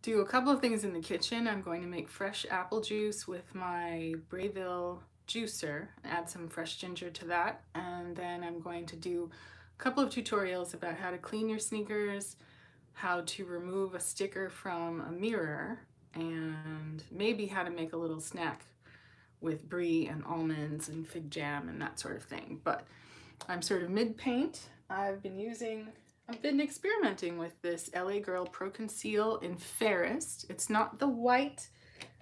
do a couple of things in the kitchen. I'm going to make fresh apple juice with my Brayville juicer, add some fresh ginger to that, and then I'm going to do a couple of tutorials about how to clean your sneakers, how to remove a sticker from a mirror, and maybe how to make a little snack with brie and almonds and fig jam and that sort of thing. But I'm sort of mid-paint. I've been experimenting with this LA Girl Pro Conceal in Fairest. It's not the white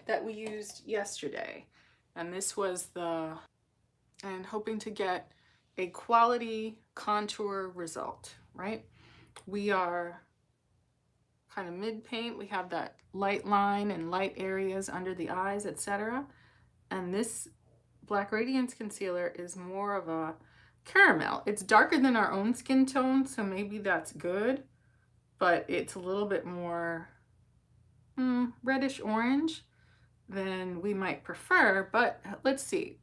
that we used yesterday. And this was and hoping to get a quality contour result, right? We are kind of mid-paint. We have that light line and light areas under the eyes, etc. And this Black Radiance concealer is more of a caramel. It's darker than our own skin tone, so maybe that's good, but it's a little bit more reddish orange than we might prefer. But let's see.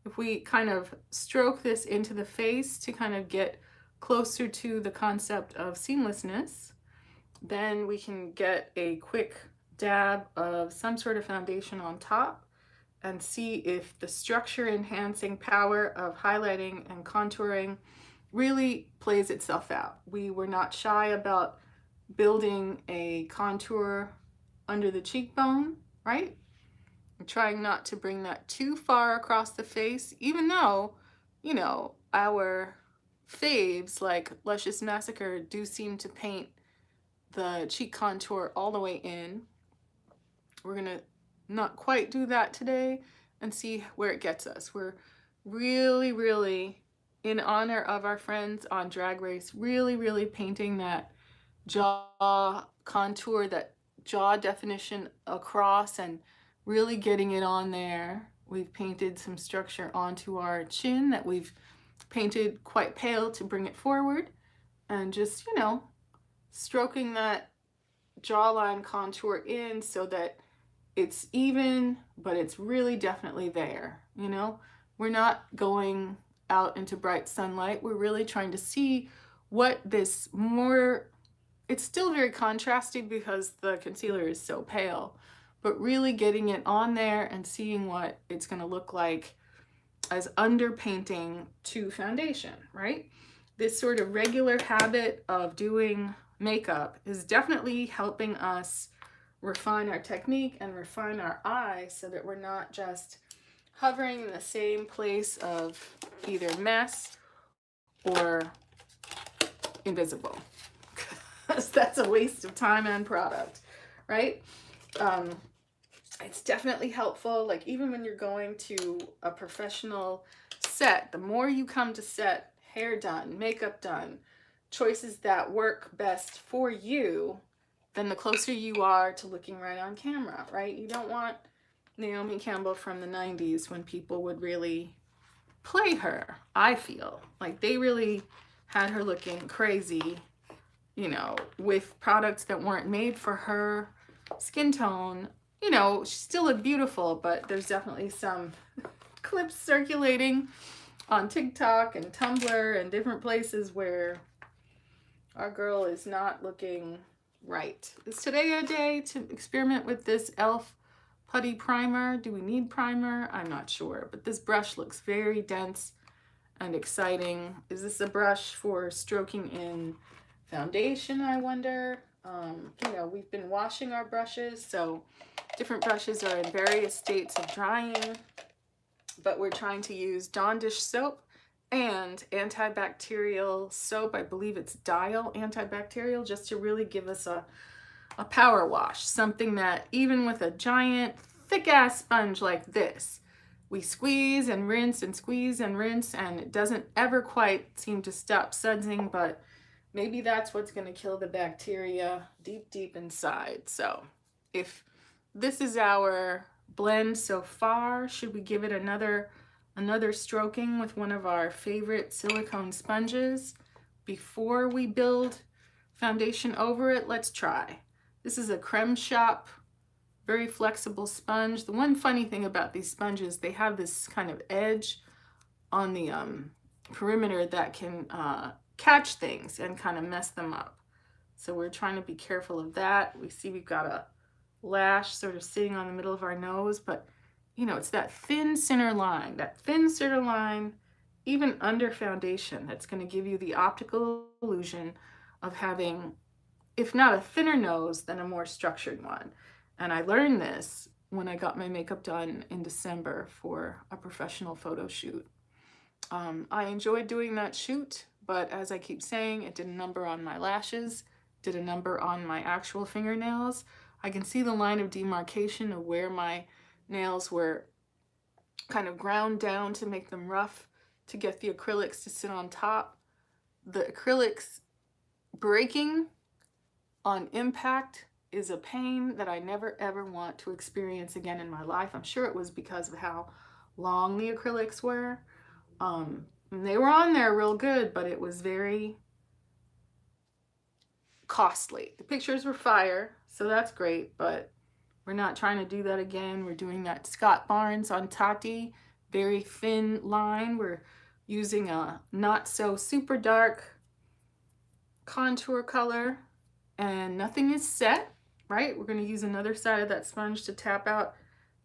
If we kind of stroke this into the face to kind of get closer to the concept of seamlessness, then we can get a quick dab of some sort of foundation on top and see if the structure enhancing power of highlighting and contouring really plays itself out. We were not shy about building a contour under the cheekbone, right? We're trying not to bring that too far across the face, even though, you know, our faves like Luscious Massacre do seem to paint the cheek contour all the way in. We're gonna not quite do that today and see where it gets us. We're really, in honor of our friends on Drag Race, really painting that jaw contour, that jaw definition across, and really getting it on there. We've painted some structure onto our chin that we've painted quite pale to bring it forward, and just, you know, stroking that jawline contour in so that it's even, but it's really definitely there, you know? We're not going out into bright sunlight. We're really trying to see what this more, it's still very contrasty because the concealer is so pale, but really getting it on there and seeing what it's gonna look like as underpainting to foundation, right? This sort of regular habit of doing makeup is definitely helping us refine our technique and refine our eyes so that we're not just hovering in the same place of either mess or invisible, because that's a waste of time and product, right? It's definitely helpful, like even when you're going to a professional set, the more you come to set, hair done, makeup done, choices that work best for you, then the closer you are to looking right on camera, right? You don't want Naomi Campbell from the 90s when people would really play her. I feel like they really had her looking crazy, you know, with products that weren't made for her skin tone. You know, she still looked beautiful, but there's definitely some clips circulating on TikTok and Tumblr and different places where our girl is not looking right. Is today a day to experiment with this e.l.f. Putty Primer? Do we need primer? I'm not sure, but this brush looks very dense and exciting. Is this a brush for stroking in foundation, I wonder? You know, we've been washing our brushes, so different brushes are in various states of drying, but we're trying to use Dawn dish soap and antibacterial soap. I believe it's Dial antibacterial, just to really give us a power wash, something that even with a giant thick ass sponge like this, we squeeze and rinse and squeeze and rinse, and it doesn't ever quite seem to stop sudsing, but maybe that's what's going to kill the bacteria deep inside. So if this is our blend so far, should we give it another stroking with one of our favorite silicone sponges before we build foundation over it? Let's try. This is a Creme Shop, very flexible sponge. The one funny thing about these sponges, they have this kind of edge on the perimeter that can catch things and kind of mess them up. So we're trying to be careful of that. We see we've got a lash sort of sitting on the middle of our nose, but you know, it's that thin center line, even under foundation, that's going to give you the optical illusion of having, if not a thinner nose, then a more structured one. And I learned this when I got my makeup done in December for a professional photo shoot. I enjoyed doing that shoot, but as I keep saying, it did a number on my lashes, did a number on my actual fingernails. I can see the line of demarcation of where my nails were kind of ground down to make them rough to get the acrylics to sit on top. The acrylics breaking on impact is a pain that I never ever want to experience again in my life. I'm sure it was because of how long the acrylics were. They were on there real good, but it was very costly. The pictures were fire, so that's great, but we're not trying to do that again. We're doing that Scott Barnes on Tati, very thin line. We're using a not so super dark contour color, and nothing is set, right? We're going to use another side of that sponge to tap out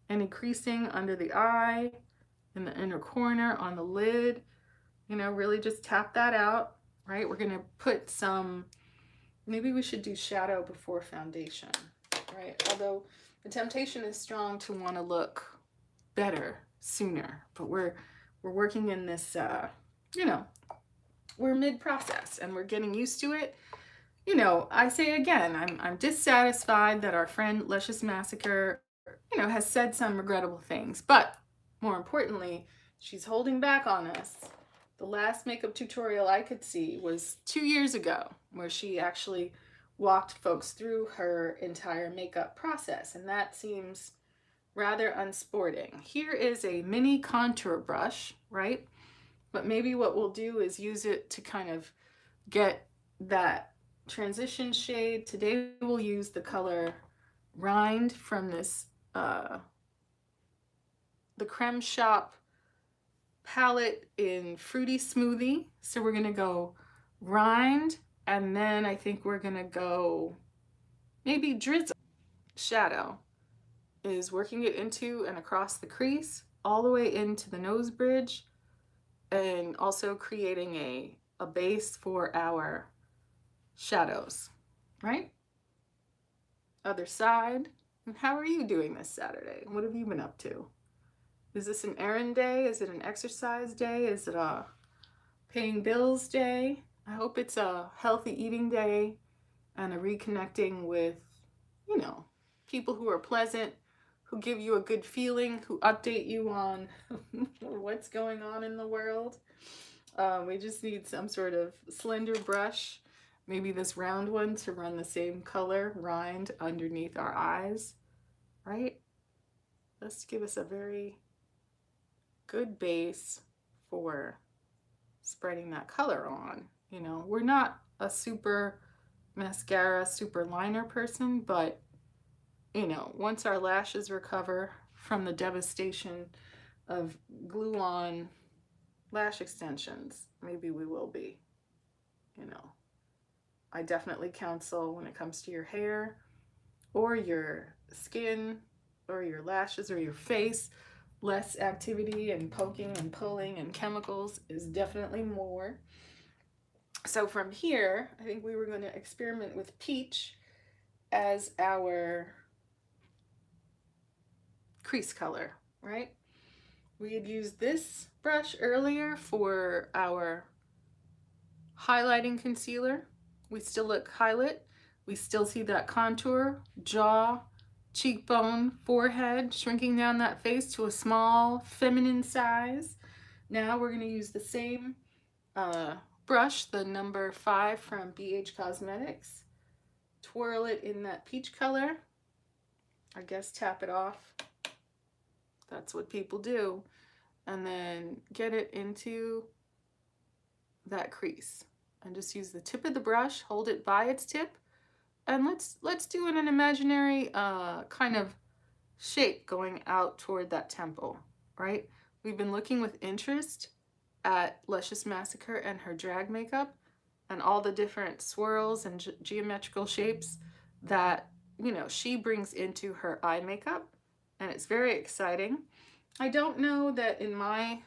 any creasing under the eye, in the inner corner, on the lid. You know, really just tap that out, right? We're going to put some, maybe we should do shadow before foundation, right? Although the temptation is strong to want to look better sooner, but we're working in this, you know, we're mid-process and we're getting used to it. You know, I say again, I'm dissatisfied that our friend Luscious Massacre, you know, has said some regrettable things, but more importantly, she's holding back on us. The last makeup tutorial I could see was 2 years ago, where she actually walked folks through her entire makeup process, and that seems rather unsporting. Here is a mini contour brush, right? But maybe what we'll do is use it to kind of get that transition shade. Today we'll use the color Rind from this, the Creme Shop palette in Fruity Smoothie. So we're gonna go Rind, and then I think we're gonna go maybe Drizzle. Shadow is working it into and across the crease, all the way into the nose bridge, and also creating a base for our shadows, right? Other side. And how are you doing this Saturday? What have you been up to? Is this an errand day? Is it an exercise day? Is it a paying bills day? I hope it's a healthy eating day and a reconnecting with, you know, people who are pleasant, who give you a good feeling, who update you on what's going on in the world. We just need some sort of slender brush, maybe this round one, to run the same color rind underneath our eyes, right? Let's give us a very good base for spreading that color on. You know, we're not a super mascara, super liner person, but you know, once our lashes recover from the devastation of glue-on lash extensions, maybe we will be. You know, I definitely counsel, when it comes to your hair or your skin or your lashes or your face, less activity and poking and pulling and chemicals is definitely more. So from here, I think we were going to experiment with peach as our crease color, right? We had used this brush earlier for our highlighting concealer. We still look highlight. We still see that contour, jaw, cheekbone, forehead, shrinking down that face to a small feminine size. Now we're going to use the same brush, the number 5 from BH Cosmetics. Twirl it in that peach color. I guess tap it off. That's what people do. And then get it into that crease. And just use the tip of the brush, hold it by its tip, and let's do an imaginary kind of shape going out toward that temple, right? We've been looking with interest at Luscious Massacre and her drag makeup and all the different swirls and geometrical shapes that you know, she brings into her eye makeup, and it's very exciting. I don't know that in my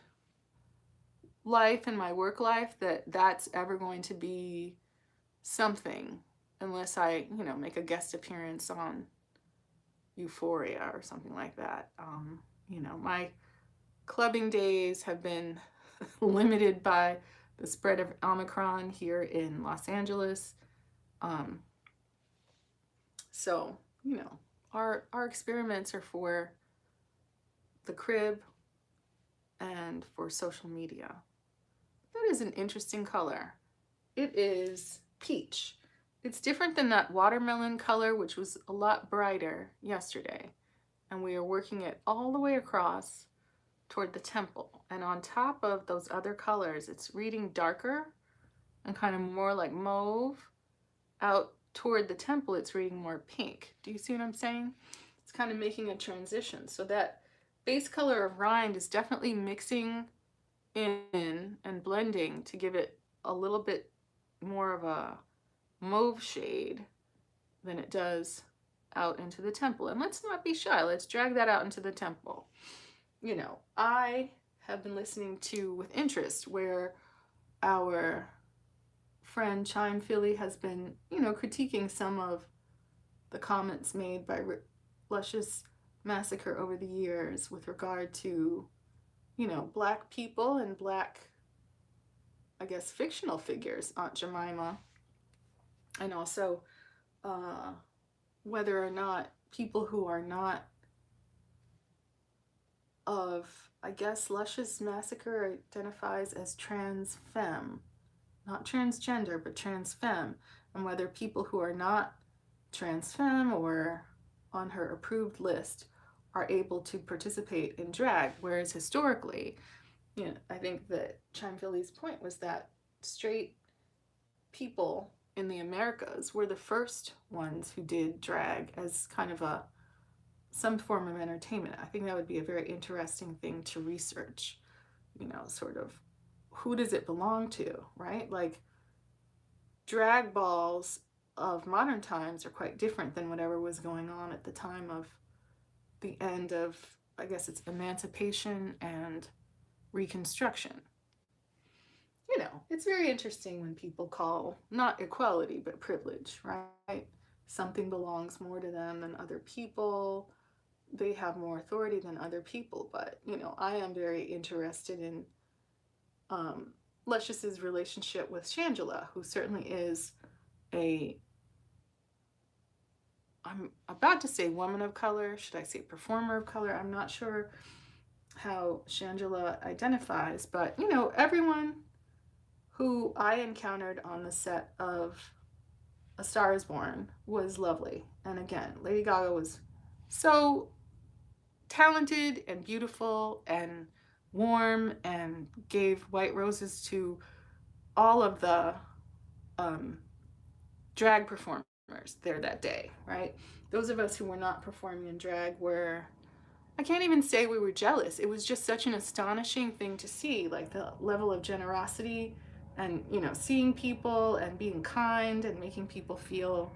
life and my work life that that's ever going to be something unless I, you know, make a guest appearance on Euphoria or something like that. You know, my clubbing days have been limited by the spread of Omicron here in Los Angeles. Um, so, you know, our experiments are for the crib and for social media. That is an interesting color. It is peach. It's different than that watermelon color, which was a lot brighter yesterday. And we are working it all the way across toward the temple. And on top of those other colors, it's reading darker and kind of more like mauve. Out toward the temple, it's reading more pink. Do you see what I'm saying? It's kind of making a transition. So that base color of rind is definitely mixing in and blending to give it a little bit more of a mauve shade than it does out into the temple. And let's not be shy. Let's drag that out into the temple. You know, I have been listening to with interest where our friend Chime Philly has been, you know, critiquing some of the comments made by Luscious Massacre over the years with regard to, you know, Black people and Black, I guess, fictional figures, Aunt Jemima, and also whether or not people who are not of, I guess, Luscious Massacre identifies as trans femme, not transgender, but trans femme, and whether people who are not trans femme or on her approved list are able to participate in drag, whereas historically, you know, I think that Chime Philly's point was that straight people in the Americas were the first ones who did drag as kind of a some form of entertainment. I think that would be a very interesting thing to research, you know, sort of who does it belong to, right? Like drag balls of modern times are quite different than whatever was going on at the time of the end of, I guess it's emancipation and Reconstruction. You know, it's very interesting when people call not equality, but privilege, right? Something belongs more to them than other people. They have more authority than other people. But, you know, I am very interested in Luscious's relationship with Shangela, who certainly is a, I'm about to say woman of color. Should I say performer of color? I'm not sure how Shangela identifies, but, you know, everyone who I encountered on the set of A Star is Born was lovely. And again, Lady Gaga was so talented and beautiful and warm and gave white roses to all of the drag performers there that day, right? Those of us who were not performing in drag were, I can't even say we were jealous. It was just such an astonishing thing to see, like the level of generosity and, you know, seeing people and being kind and making people feel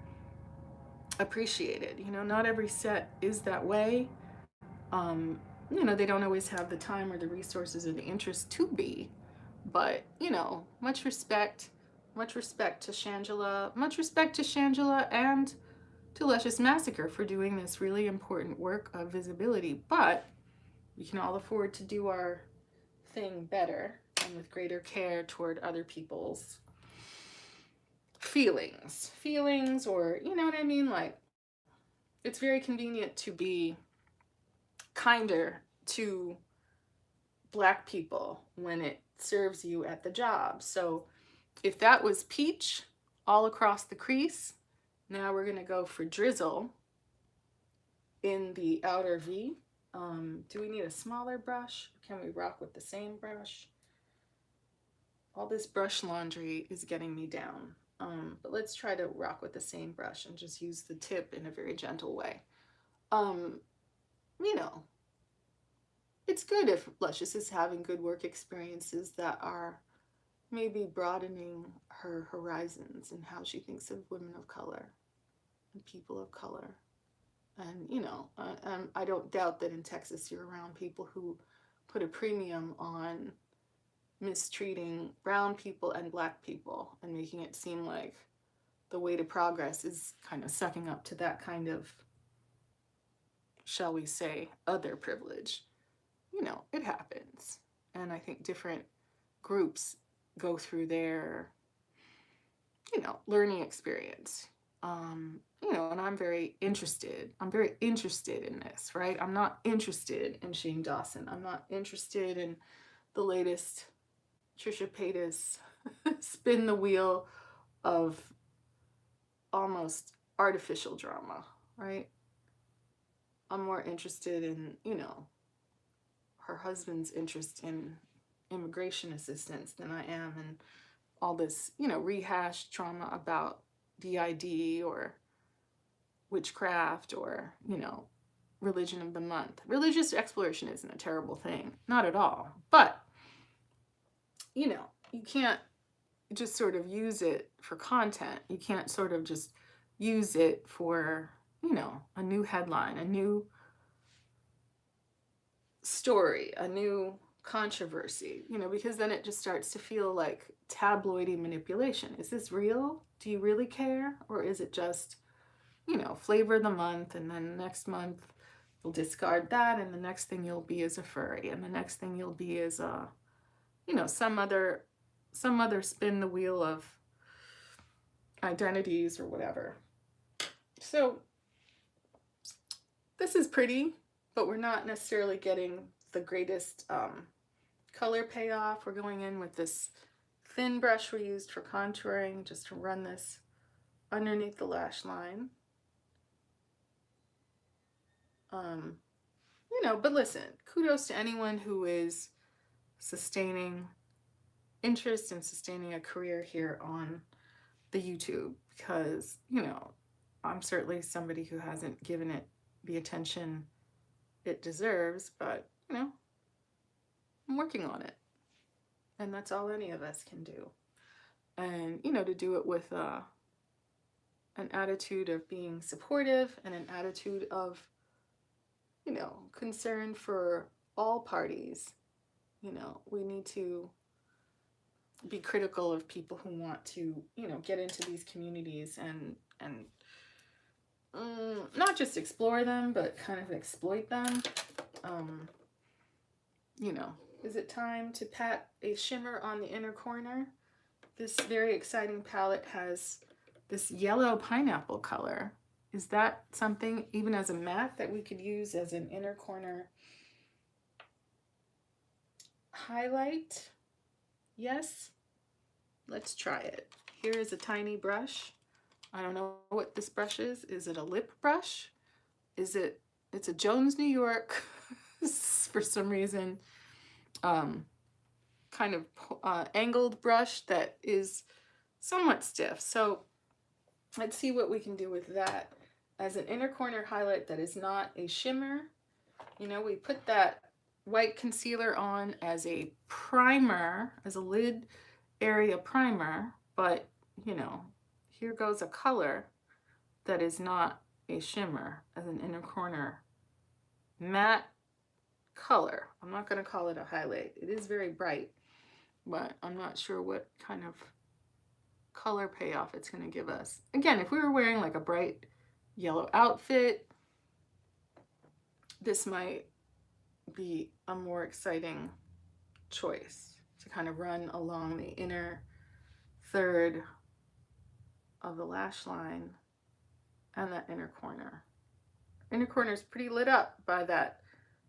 appreciated. You know, not every set is that way. You know, they don't always have the time or the resources or the interest to be, but, you know, much respect to Shangela, much respect to Shangela and to Luscious Massacre for doing this really important work of visibility. But we can all afford to do our thing better and with greater care toward other people's feelings, or, you know what I mean? Like, it's very convenient to be kinder to Black people when it serves you at the job. So if that was peach all across the crease, now we're gonna go for drizzle in the outer V. Do we need a smaller brush? Can we rock with the same brush? All this brush laundry is getting me down. But let's try to rock with the same brush and just use the tip in a very gentle way. You know, it's good if Luscious is having good work experiences that are maybe broadening her horizons and how she thinks of women of color and people of color. And, you know, I don't doubt that in Texas you're around people who put a premium on mistreating brown people and black people and making it seem like the way to progress is kind of sucking up to that kind of, shall we say, other privilege. You know, it happens. And I think different groups go through their, you know, learning experience. You know, and I'm very interested. I'm very interested in this, right? I'm not interested in Shane Dawson. I'm not interested in the latest Trisha Paytas spin the wheel of almost artificial drama, right? I'm more interested in, you know, her husband's interest in immigration assistance than I am in all this, you know, rehashed trauma about DID or witchcraft or, you know, religion of the month. Religious exploration isn't a terrible thing, not at all. But, you know, you can't just sort of use it for content. You can't sort of just use it for, you know, a new headline, a new story, a new controversy, you know, because then it just starts to feel like tabloidy manipulation. Is this real? Do you really care? Or is it just, you know, flavor of the month, and then next month you'll discard that, and the next thing you'll be is a furry, and the next thing you'll be is a, you know, some other spin the wheel of identities or whatever. So this is pretty, but we're not necessarily getting the greatest color payoff. We're going in with this thin brush we used for contouring just to run this underneath the lash line. You know, but listen, kudos to anyone who is sustaining interest and sustaining a career here on the YouTube, because, you know, I'm certainly somebody who hasn't given it the attention it deserves, but, you know, I'm working on it. And that's all any of us can do. And, you know, to do it with an attitude of being supportive and an attitude of, you know, concern for all parties. You know, we need to be critical of people who want to, you know, get into these communities and not just explore them, but kind of exploit them. You know, is it time to pat a shimmer on the inner corner? This very exciting palette has this yellow pineapple color. Is that something, even as a matte, that we could use as an inner corner highlight? Yes? Let's try it. Here is a tiny brush. I don't know what this brush is. Is it a lip brush? Is it, it's a Jones New York for some reason, kind of angled brush that is somewhat stiff. So let's see what we can do with that as an inner corner highlight that is not a shimmer. You know, we put that white concealer on as a primer, as a lid area primer, but, you know, here goes a color that is not a shimmer as an inner corner matte color. I'm not going to call it a highlight. It is very bright, but I'm not sure what kind of color payoff it's going to give us. Again, if we were wearing like a bright yellow outfit, this might be a more exciting choice to kind of run along the inner third of the lash line and that inner corner. Inner corner is pretty lit up by that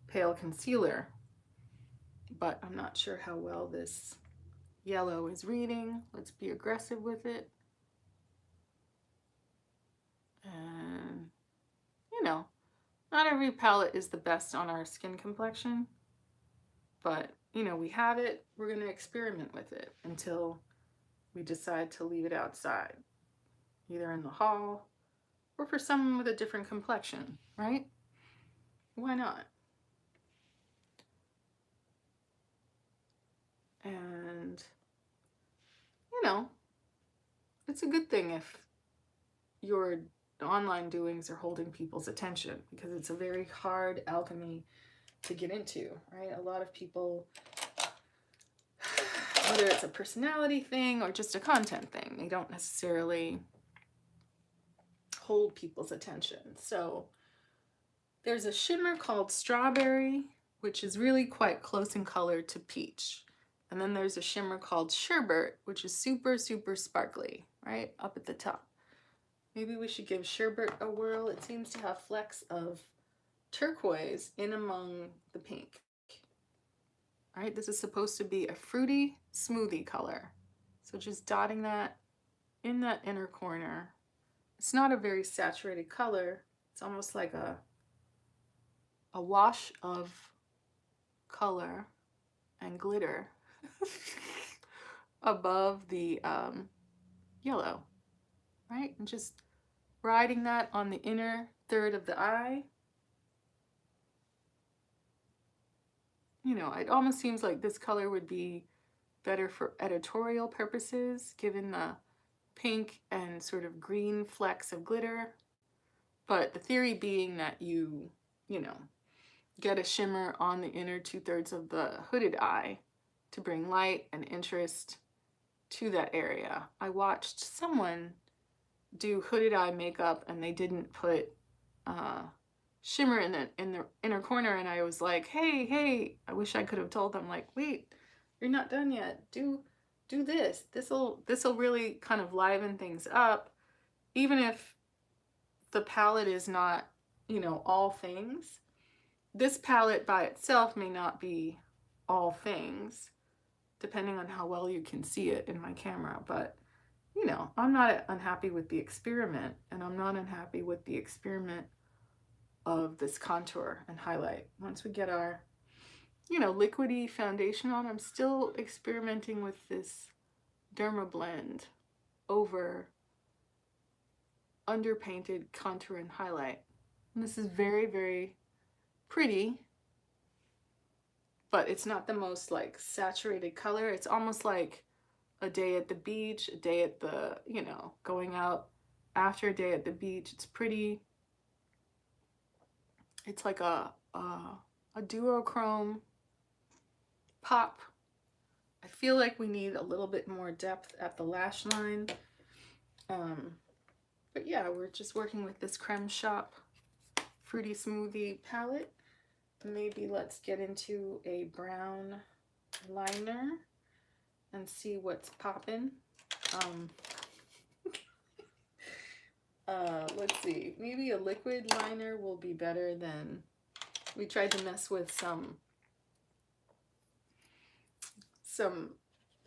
pale concealer, but I'm not sure how well this yellow is reading. Let's be aggressive with it. And, you know, not every palette is the best on our skin complexion, but, you know, we have it. We're going to experiment with it until we decide to leave it outside, either in the hall or for someone with a different complexion, right? Why not? And, you know, it's a good thing if your online doings are holding people's attention, because it's a very hard alchemy to get into, right? A lot of people, whether it's a personality thing or just a content thing, they don't necessarily hold people's attention. So there's a shimmer called Strawberry, which is really quite close in color to Peach. And then there's a shimmer called Sherbet, which is super, super sparkly, right up at the top. Maybe we should give Sherbet a whirl. It seems to have flecks of turquoise in among the pink. All right, this is supposed to be a fruity smoothie color. So just dotting that in that inner corner. It's not a very saturated color. It's almost like a wash of color and glitter above the yellow, right? And just riding that on the inner third of the eye. You know, it almost seems like this color would be better for editorial purposes, given the pink and sort of green flecks of glitter. But the theory being that you know, get a shimmer on the inner 2/3 of the hooded eye to bring light and interest to that area. I watched someone do hooded eye makeup and they didn't put shimmer in the inner corner, and I was like, hey, I wish I could have told them, like, wait, you're not done yet. Do this. This'll really kind of liven things up, even if the palette is not, you know, all things. This palette by itself may not be all things, depending on how well you can see it in my camera, but you know, I'm not unhappy with the experiment, and I'm not unhappy with the experiment of this contour and highlight. Once we get our, you know, liquidy foundation on, I'm still experimenting with this Derma blend over underpainted contour and highlight. And this is very, very pretty, but it's not the most like saturated color. It's almost like a day at the beach, a day at the, you know, going out after a day at the beach. It's pretty. It's like a duochrome pop. I feel like we need a little bit more depth at the lash line. But yeah, we're just working with this Creme Shop Fruity Smoothie palette. Maybe let's get into a brown liner and see what's popping. Let's see, maybe a liquid liner will be better than, we tried to mess with some,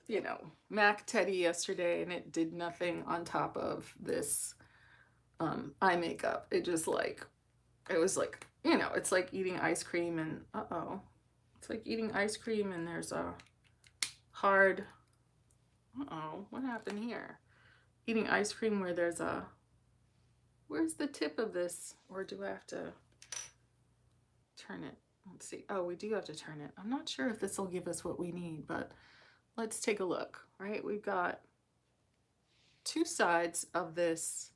you know, MAC Teddy yesterday, and it did nothing on top of this eye makeup. It just like, it was like, you know, it's like eating ice cream and, it's like eating ice cream and there's a hard, what happened here? Eating ice cream where there's a, where's the tip of this? Or do I have to turn it? Let's see. Oh, we do have to turn it. I'm not sure if this will give us what we need, but let's take a look, right? We've got two sides of this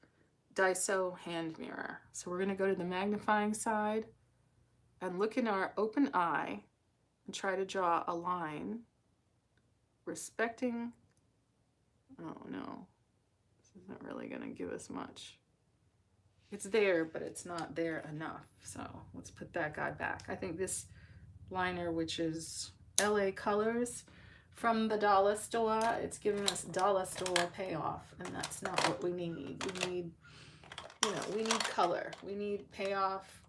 Daiso hand mirror. So we're going to go to the magnifying side and look in our open eye and try to draw a line respecting, oh no, this isn't really going to give us much. It's there, but it's not there enough. So let's put that guy back. I think this liner, which is LA Colors from the dollar store, it's giving us dollar store payoff, and that's not what we need. We need, you know, we need color. We need payoff.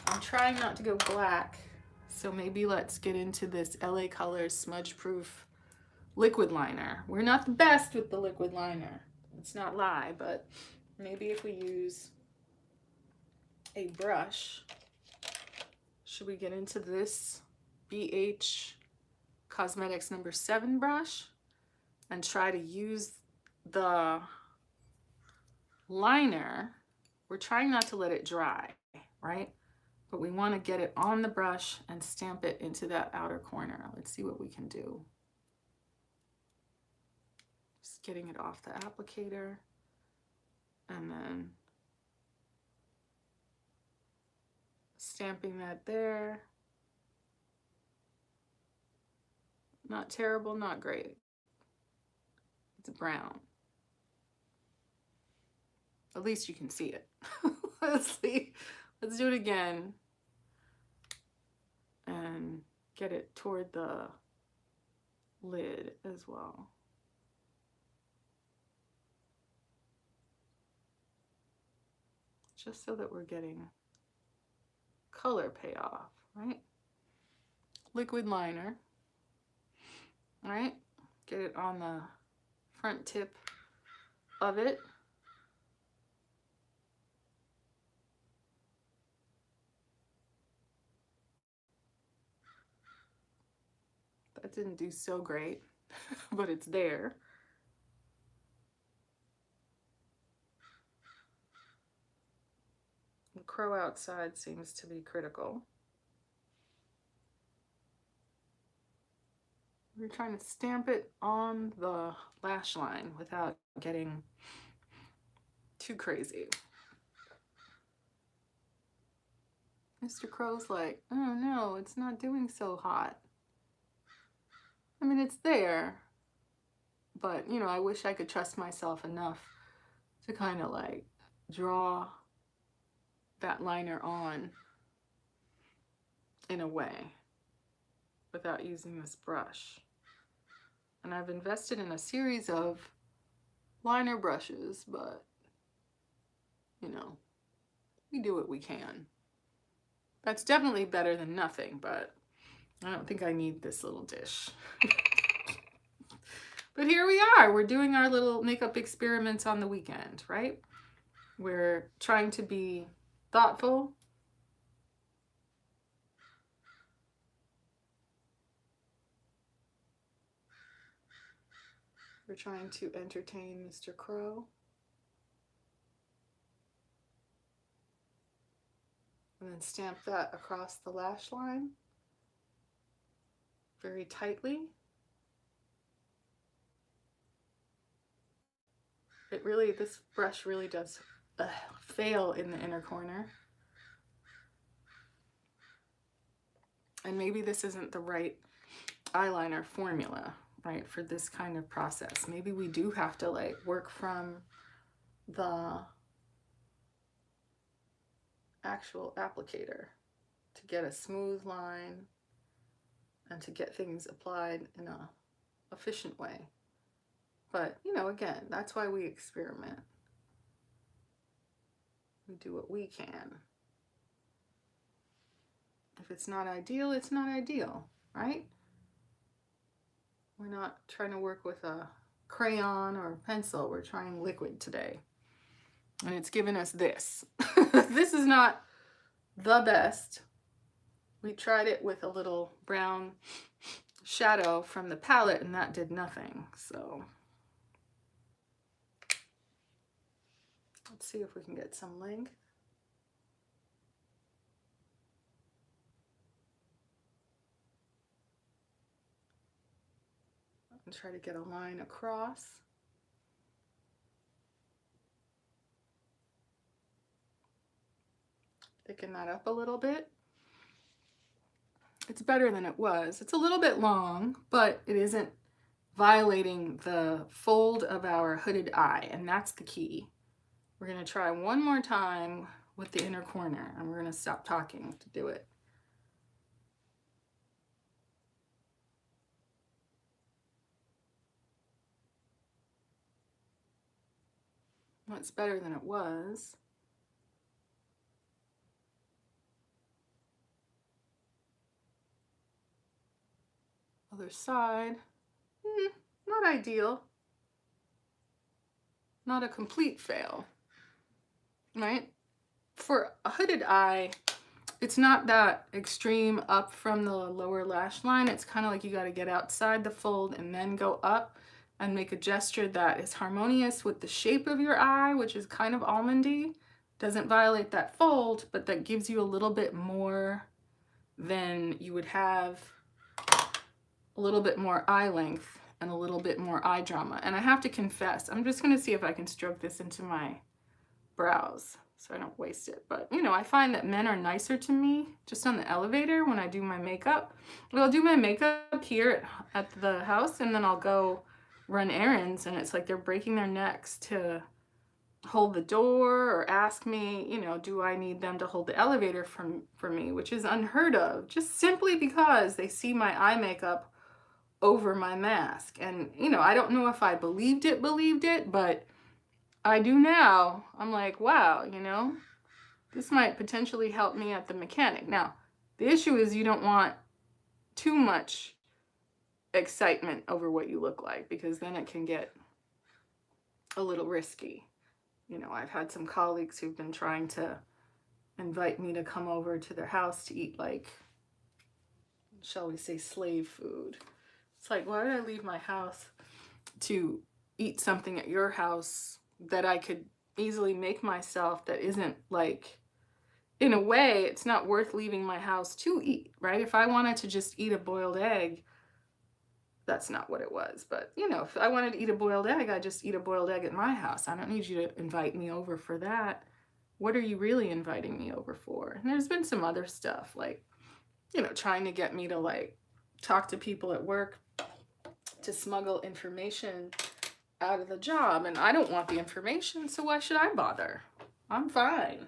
I'm trying not to go black, so maybe let's get into this LA Colors smudge proof liquid liner. We're not the best with the liquid liner. Let's not lie, but maybe if we use a brush, should we get into this BH Cosmetics number 7 brush and try to use the liner? We're trying not to let it dry, right? But we want to get it on the brush and stamp it into that outer corner. Let's see what we can do. Just getting it off the applicator, and then stamping that there. Not terrible, not great. It's brown. At least you can see it. Let's see. Let's do it again. And get it toward the lid as well. Just so that we're getting color payoff, right? Liquid liner, right? Get it on the front tip of it. That didn't do so great, but it's there. The crow outside seems to be critical. We're trying to stamp it on the lash line without getting too crazy. Mr. Crow's like, oh no, it's not doing so hot. I mean, it's there, but you know, I wish I could trust myself enough to kind of like draw that liner on in a way without using this brush. And I've invested in a series of liner brushes, but you know, we do what we can. That's definitely better than nothing, but I don't think I need this little dish. But here we are. We're doing our little makeup experiments on the weekend, right? We're trying to be thoughtful. We're trying to entertain Mr. Crow. And then stamp that across the lash line very tightly. It really, this brush really does fail in the inner corner. And maybe this isn't the right eyeliner formula, right, for this kind of process. Maybe we do have to like work from the actual applicator to get a smooth line and to get things applied in a efficient way. But, you know, again, that's why we experiment. We do what we can. If it's not ideal, it's not ideal, right? We're not trying to work with a crayon or a pencil. We're trying liquid today. And it's given us this. This is not the best. We tried it with a little brown shadow from the palette and that did nothing. So let's see if we can get some length. And try to get a line across. Thicken that up a little bit. It's better than it was. It's a little bit long, but it isn't violating the fold of our hooded eye, and that's the key. We're gonna try one more time with the inner corner, and we're gonna stop talking to do it. Well, it's better than it was. Other side, not ideal. Not a complete fail, right? For a hooded eye, it's not that extreme up from the lower lash line. It's kind of like you got to get outside the fold and then go up and make a gesture that is harmonious with the shape of your eye, which is kind of almondy. Doesn't violate that fold, but that gives you a little bit more than you would have, a little bit more eye length and a little bit more eye drama. And I have to confess, I'm just going to see if I can stroke this into my brows. so I don't waste it. But, you know, I find that men are nicer to me just on the elevator when I do my makeup. Well, I'll do my makeup here at the house, and then I'll go run errands, and it's like they're breaking their necks to hold the door or ask me, you know, do I need them to hold the elevator for me, which is unheard of, just simply because they see my eye makeup over my mask. And, you know, I don't know if I believed it, but I do now. I'm like, wow, you know, this might potentially help me at the mechanic. Now, the issue is you don't want too much excitement over what you look like, because then it can get a little risky. You know, I've had some colleagues who've been trying to invite me to come over to their house to eat, like, shall we say, slave food. It's like, why would I leave my house to eat something at your house that I could easily make myself, that isn't, like, in a way, it's not worth leaving my house to eat, right? If I wanted to just eat a boiled egg, that's not what it was. But, you know, if I wanted to eat a boiled egg, I just eat a boiled egg at my house. I don't need you to invite me over for that. What are you really inviting me over for? And there's been some other stuff, like, you know, trying to get me to, like, talk to people at work to smuggle information out of the job. And I don't want the information, so why should I bother? I'm fine.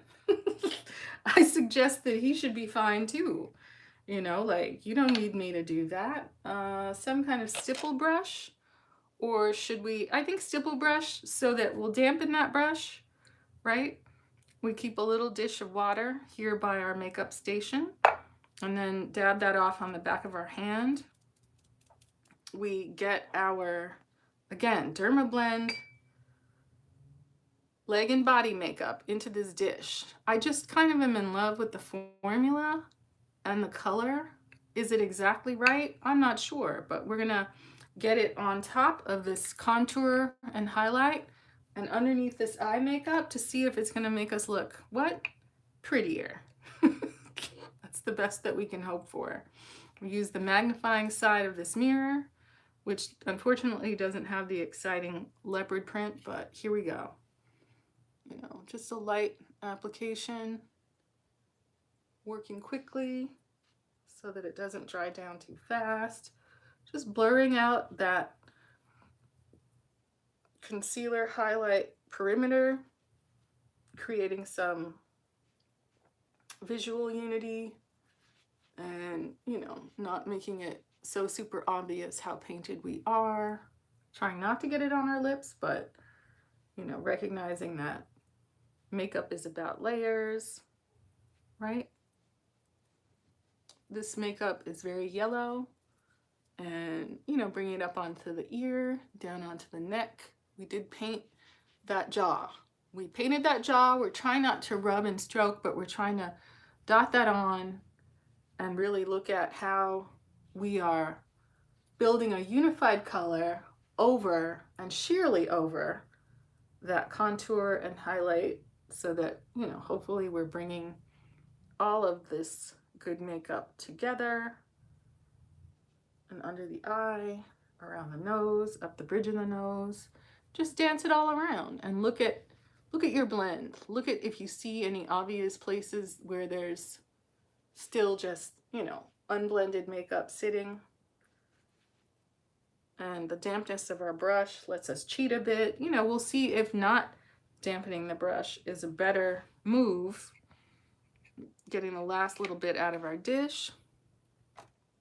I suggest that he should be fine too. You know, like, you don't need me to do that. Some kind of stipple brush, or should we, I think stipple brush, so that we'll dampen that brush, right? We keep a little dish of water here by our makeup station, and then dab that off on the back of our hand. We get our, again, Dermablend leg and body makeup into this dish. I just kind of am in love with the formula and the color. Is it exactly right? I'm not sure, but we're gonna get it on top of this contour and highlight and underneath this eye makeup to see if it's gonna make us look, what? Prettier. That's the best that we can hope for. We use the magnifying side of this mirror, which unfortunately doesn't have the exciting leopard print, but here we go. You know, just a light application, working quickly so that it doesn't dry down too fast. Just blurring out that concealer highlight perimeter, creating some visual unity, and, you know, not making it so super obvious how painted we are. Trying not to get it on our lips, but, you know, recognizing that makeup is about layers, right? This makeup is very yellow, and, you know, bringing it up onto the ear, down onto the neck. We did paint that jaw. We painted that jaw. We're trying not to rub and stroke, but we're trying to dot that on and really look at how we are building a unified color over and sheerly over that contour and highlight, so that, you know, hopefully we're bringing all of this good makeup together and under the eye, around the nose, up the bridge of the nose. Just dance it all around and look at your blend. Look at if you see any obvious places where there's still just, you know, unblended makeup sitting. And the dampness of our brush lets us cheat a bit. You know, we'll see if not dampening the brush is a better move. Getting the last little bit out of our dish,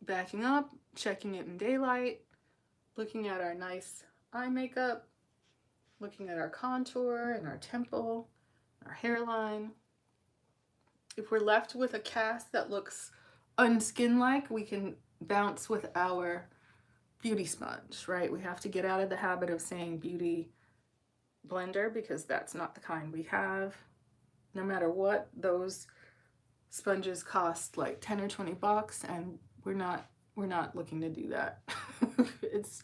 backing up, checking it in daylight, looking at our nice eye makeup, looking at our contour and our temple, our hairline. If we're left with a cast that looks unskin-like, we can bounce with our beauty sponge, right? We have to get out of the habit of saying beauty blender, because that's not the kind we have. No matter what, those sponges cost like 10 or 20 bucks, and we're not looking to do that. It's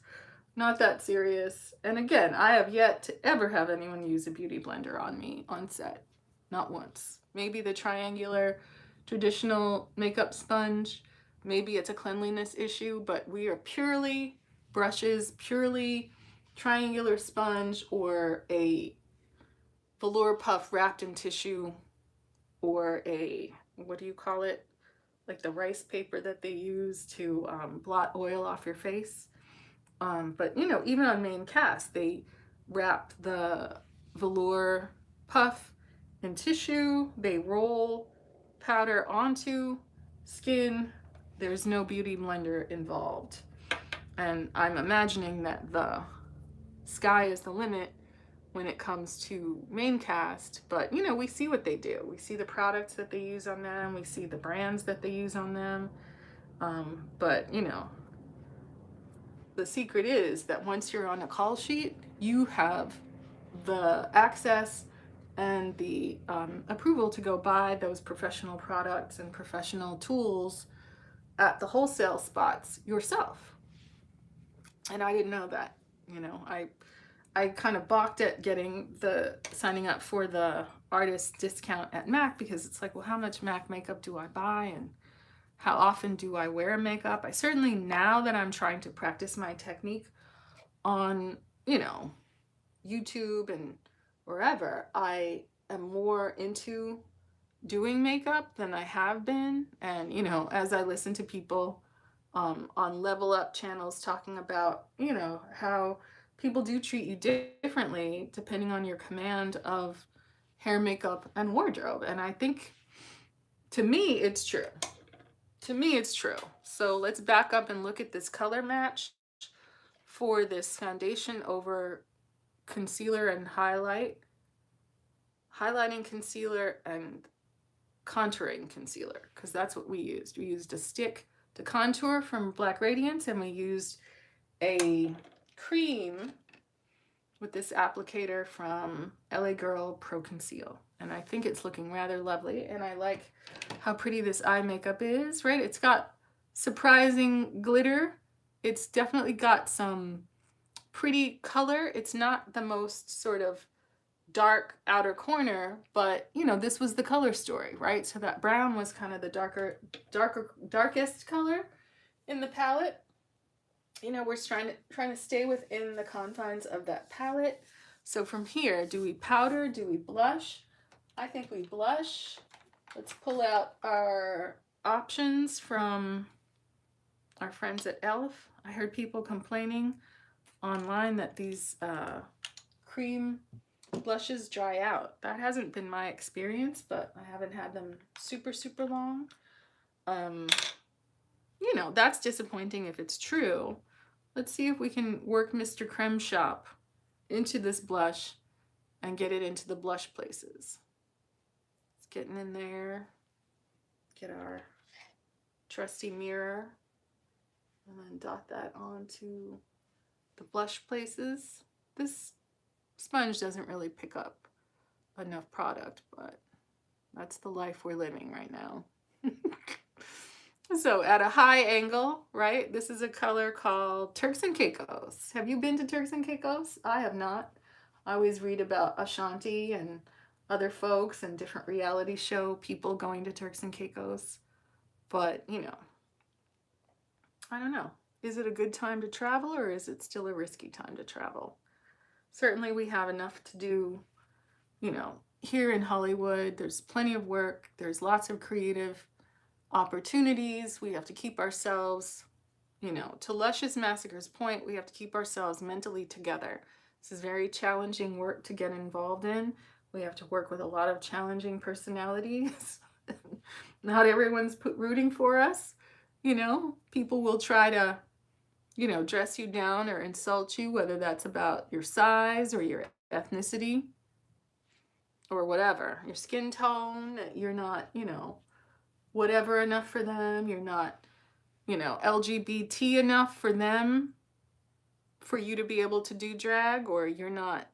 not that serious. And again, I have yet to ever have anyone use a beauty blender on me on set. Not once. Maybe the triangular traditional makeup sponge, maybe it's a cleanliness issue, but we are purely brushes, purely triangular sponge, or a velour puff wrapped in tissue, or a, what do you call it? Like the rice paper that they use to blot oil off your face. But you know, even on main cast, they wrap the velour puff in tissue, they roll powder onto skin. There's no beauty blender involved. And I'm imagining that the sky is the limit when it comes to main cast, but you know, we see what they do. We see the products that they use on them, we see the brands that they use on them. But you know, the secret is that once you're on a call sheet, you have the access and the approval to go buy those professional products and professional tools at the wholesale spots yourself. And I didn't know that. You know, I kind of balked at signing up for the artist discount at MAC, because it's like, well, how much MAC makeup do I buy, and how often do I wear makeup? I certainly, now that I'm trying to practice my technique on, you know, YouTube and wherever, I am more into doing makeup than I have been. And, you know, as I listen to people on Level Up channels talking about, you know, how people do treat you differently depending on your command of hair, makeup, and wardrobe. And I think, to me, it's true. To me, it's true. So let's back up and look at this color match for this foundation over concealer and highlighting concealer and contouring concealer, because that's what we used. We used a stick to contour from Black Radiance, and we used a cream with this applicator from LA Girl Pro Conceal. And I think it's looking rather lovely, and I like how pretty this eye makeup is, right? It's got surprising glitter. It's definitely got some pretty color. It's not the most sort of dark outer corner, but you know, this was the color story, right? So that brown was kind of the darkest color in the palette. You know, we're trying to stay within the confines of that palette. So from here, do we powder? Do we blush? I think we blush. Let's pull out our options from our friends at e.l.f. I heard people complaining online that these cream blushes dry out. That hasn't been my experience, but I haven't had them super long. You know, that's disappointing if it's true. Let's see if we can work Mr. Creme Shop into this blush and get it into the blush places. It's getting in there. Get our trusty mirror and then dot that onto the blush places. This sponge doesn't really pick up enough product, but that's the life we're living right now. So at a high angle, right? This is a color called Turks and Caicos. Have you been to Turks and Caicos? I have not. I always read about Ashanti and other folks and different reality show people going to Turks and Caicos. But, you know, I don't know. Is it a good time to travel, or is it still a risky time to travel? Certainly we have enough to do, you know, here in Hollywood. There's plenty of work. There's lots of creative opportunities. We have to keep ourselves, you know, to Luscious Massacre's point, we have to keep ourselves mentally together. This is very challenging work to get involved in. We have to work with a lot of challenging personalities. Not everyone's rooting for us. You know, people will try to, you know, dress you down or insult you, whether that's about your size or your ethnicity or whatever, your skin tone. You're not, you know, whatever enough for them. You're not, you know, LGBT enough for them, for you to be able to do drag, or you're not,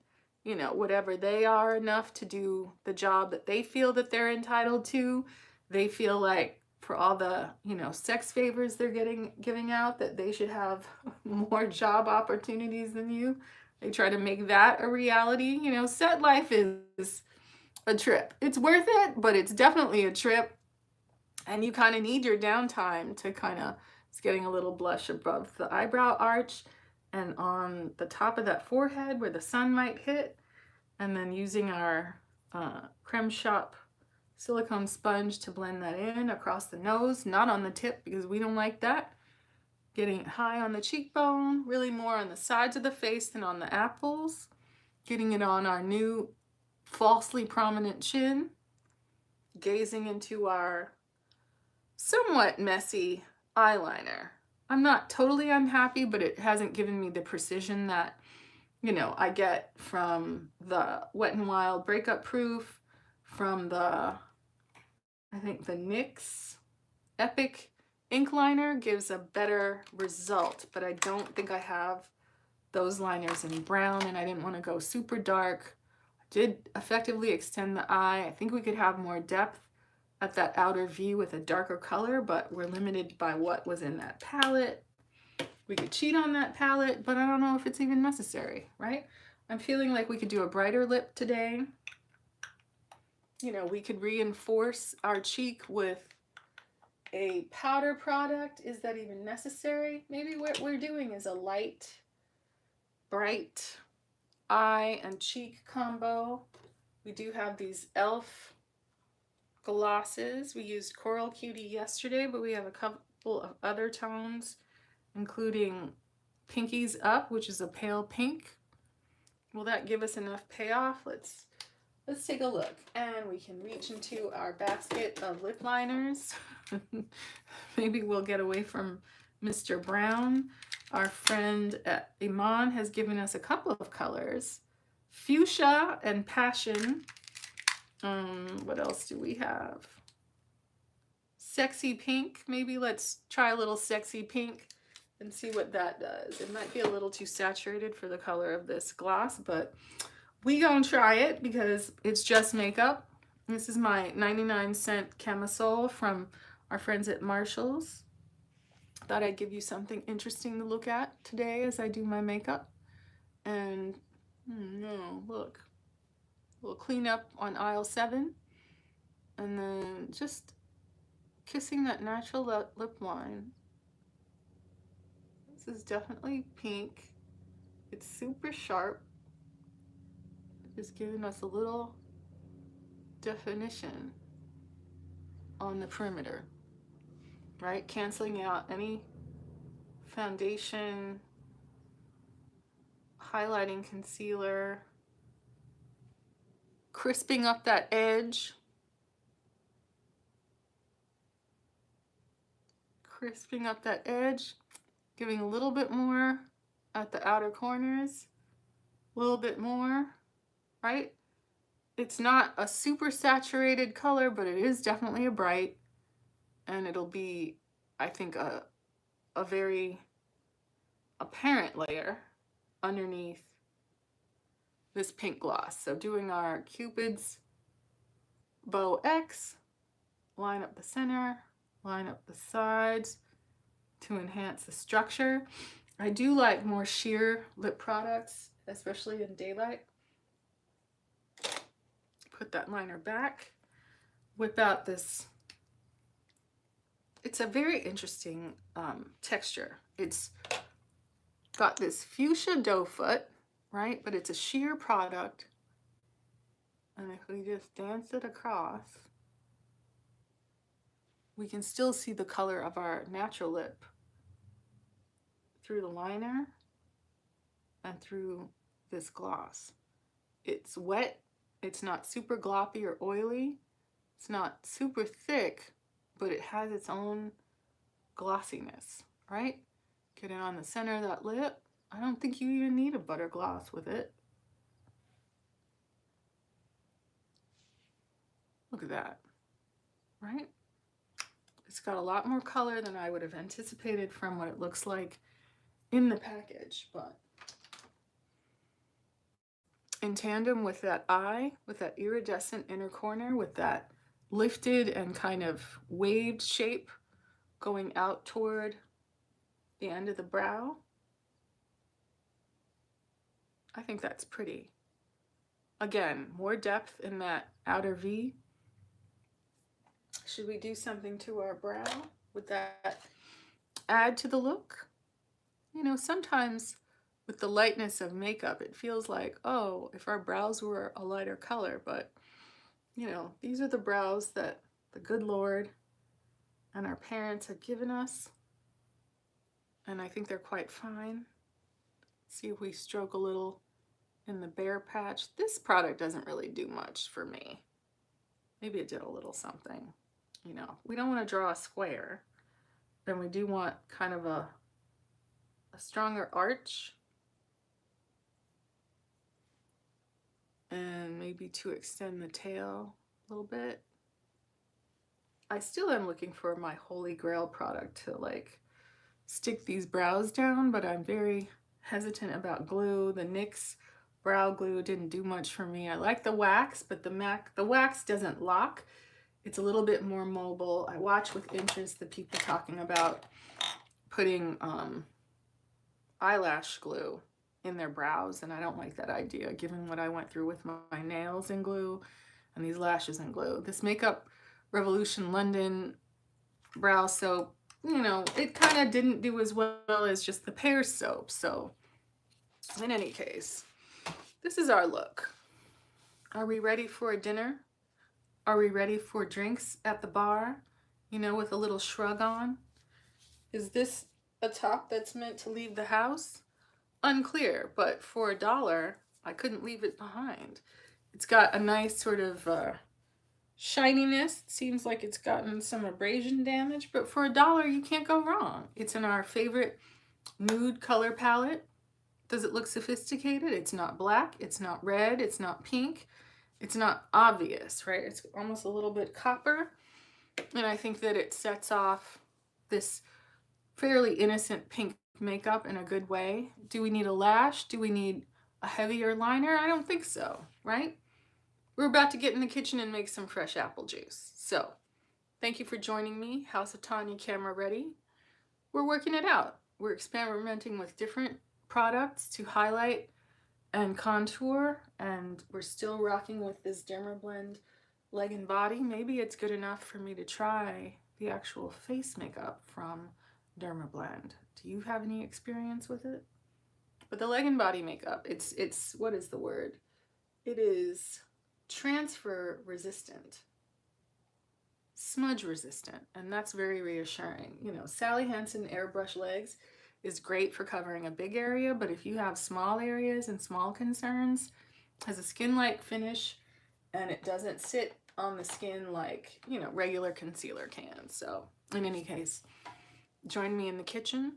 you know, whatever they are enough to do the job that they feel that they're entitled to. They feel like for all the, you know, sex favors they're giving out, that they should have more job opportunities than you. They try to make that a reality. You know, set life is a trip. It's worth it, but it's definitely a trip. And you kind of need your downtime to kind of, it's getting a little blush above the eyebrow arch and on the top of that forehead where the sun might hit. And then using our Creme Shop silicone sponge to blend that in across the nose, not on the tip because we don't like that. Getting it high on the cheekbone, really more on the sides of the face than on the apples. Getting it on our new falsely prominent chin. Gazing into our somewhat messy eyeliner. I'm not totally unhappy, but it hasn't given me the precision that, you know, I get from the Wet n Wild Breakup Proof, from the, I think the NYX Epic ink liner gives a better result, but I don't think I have those liners in brown, and I didn't want to go super dark. I did effectively extend the eye. I think we could have more depth at that outer V with a darker color, but we're limited by what was in that palette. We could cheat on that palette, but I don't know if it's even necessary, right? I'm feeling like we could do a brighter lip today. You know, we could reinforce our cheek with a powder product. Is that even necessary? Maybe what we're doing is a light, bright eye and cheek combo. We do have these e.l.f. glosses. We used Coral Cutie yesterday, but we have a couple of other tones, including Pinkies Up, which is a pale pink. Will that give us enough payoff? Let's take a look. And we can reach into our basket of lip liners. Maybe we'll get away from Mr. Brown. Our friend Iman has given us a couple of colors. Fuchsia and Passion. What else do we have? Sexy Pink. Maybe let's try a little Sexy Pink and see what that does. It might be a little too saturated for the color of this gloss, but we gonna try it because it's just makeup. This is my 99-cent camisole from our friends at Marshall's. Thought I'd give you something interesting to look at today as I do my makeup. And no, look. We'll clean up on aisle 7 and then just kissing that natural lip line. This is definitely pink. It's super sharp. Just giving us a little definition on the perimeter, right? Canceling out any foundation, highlighting concealer, crisping up that edge, giving a little bit more at the outer corners, a little bit more, right? It's not a super saturated color, but it is definitely a bright, and it'll be, I think, a very apparent layer underneath this pink gloss. So doing our Cupid's Bow X, line up the center, line up the sides to enhance the structure. I do like more sheer lip products, especially in daylight. Put that liner back. Whip out this. It's a very interesting texture. It's got this fuchsia doe foot, right? But it's a sheer product. And if we just dance it across, we can still see the color of our natural lip through the liner and through this gloss. It's wet. It's not super gloppy or oily. It's not super thick, but it has its own glossiness, right? Get it on the center of that lip. I don't think you even need a butter gloss with it. Look at that, right? It's got a lot more color than I would have anticipated from what it looks like in the package, but in tandem with that eye, with that iridescent inner corner, with that lifted and kind of waved shape going out toward the end of the brow, I think that's pretty. Again, more depth in that outer V. Should we do something to our brow? Would that add to the look? You know, sometimes with the lightness of makeup, it feels like, oh, if our brows were a lighter color, but you know, these are the brows that the good Lord and our parents had given us, and I think they're quite fine. See if we stroke a little in the bare patch. This product doesn't really do much for me. Maybe it did a little something. You know, we don't want to draw a square, then we do want kind of a stronger arch, and maybe to extend the tail a little bit. I still am looking for my holy grail product to like stick these brows down, but I'm very hesitant about glue. The NYX brow glue didn't do much for me. I like the wax, but the wax doesn't lock. It's a little bit more mobile. I watch with interest the people talking about putting eyelash glue in their brows, and I don't like that idea given what I went through with my nails in glue and these lashes in glue. This Makeup Revolution London brow soap, you know, it kind of didn't do as well as just the pear soap. So in any case, this is our look. Are we ready for a dinner? Are we ready for drinks at the bar, you know, with a little shrug on? Is this a top that's meant to leave the house? Unclear, but for $1, I couldn't leave it behind. It's got a nice sort of shininess. It seems like it's gotten some abrasion damage, but for $1, you can't go wrong. It's in our favorite nude color palette. Does it look sophisticated? It's not black, it's not red, it's not pink, it's not obvious, right? It's almost a little bit copper, and I think that it sets off this fairly innocent pink makeup in a good way. Do we need a lash? Do we need a heavier liner? I don't think so, right? We're about to get in the kitchen and make some fresh apple juice. So, thank you for joining me. House of Tanya camera ready. We're working it out. We're experimenting with different products to highlight and contour, and we're still rocking with this Dermablend leg and body. Maybe it's good enough for me to try the actual face makeup from Dermablend. Do you have any experience with it? But the leg and body makeup, it's what is the word? It is transfer resistant, smudge resistant, and that's very reassuring. You know, Sally Hansen airbrush legs is great for covering a big area, but if you have small areas and small concerns, has a skin-like finish, and it doesn't sit on the skin like, you know, regular concealer can. So in any case, join me in the kitchen.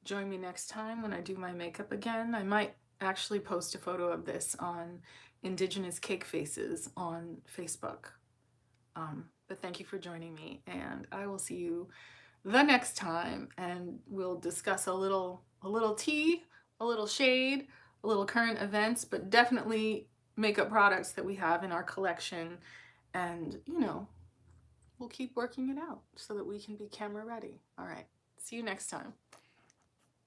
Join me next time when I do my makeup again. I might actually post a photo of this on Indigenous Cake Faces on Facebook. But thank you for joining me, and I will see you the next time, and we'll discuss a little tea, a little shade, a little current events, but definitely makeup products that we have in our collection, and you know, we'll keep working it out so that we can be camera ready. All right, see you next time.